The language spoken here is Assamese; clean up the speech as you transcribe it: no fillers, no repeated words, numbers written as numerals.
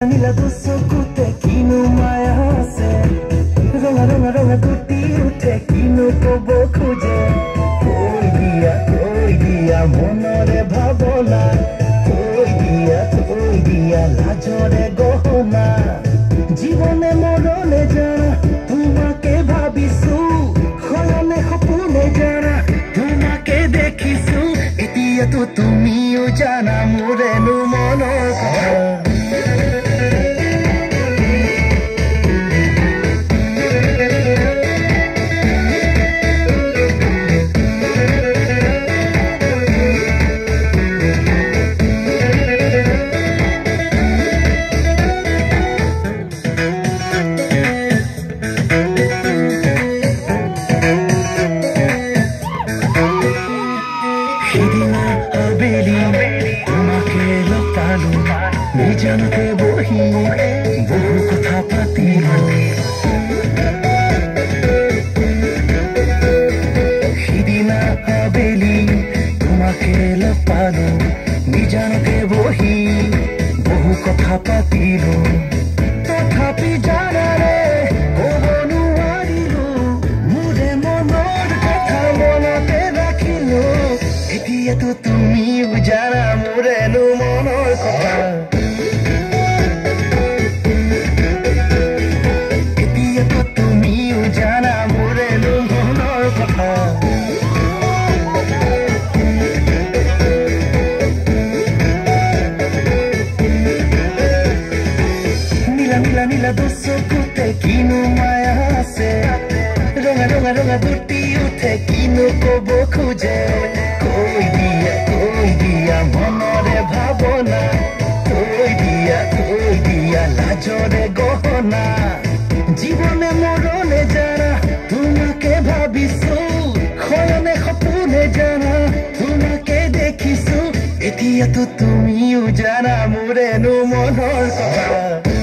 নীলা চকুতে কিনো মায়া আছে ৰঙা ৰঙা ৰঙা গুটি উঠে কিনো কব খোজে কৈ দিয়া মনৰে ভাৱনা কৈ দিয়া লাজৰে গহনা জীৱনে মৰণে জানা তোমাকে ভাবিছো সলনে সপোনে জানা তোমাকে দেখিছো এতিয়াতো তুমিও জানা মোৰেনো মনৰ কথা নিজানতে বহি বহু কথা পাতিলো সিদিনা আবেলি তোমাকে লগ পালো নিজানতে বহি বহু কথা পাতিলো তথাপি জানাৰে কব নোৱাৰিলো মোৰে মনৰ কথা মনতে ৰাখিলো এতিয়াতো তুমিও জানা মোৰেনো মনৰ কথা নীলা চকুতে কিনো মায়া আছে ৰঙা ৰঙা ৰঙা গুটি উঠে কিনো কব খোজে কৈ দিয়া মনৰে ভাৱনা কৈ দিয়া লাজৰে গহনা জীৱনে মৰণে জানা তোমাকে ভাবিছো সলনে সপোনে জানা তোমাকে দেখিছো এতিয়াতো তুমিও জানা মোৰেনো মনৰ কথা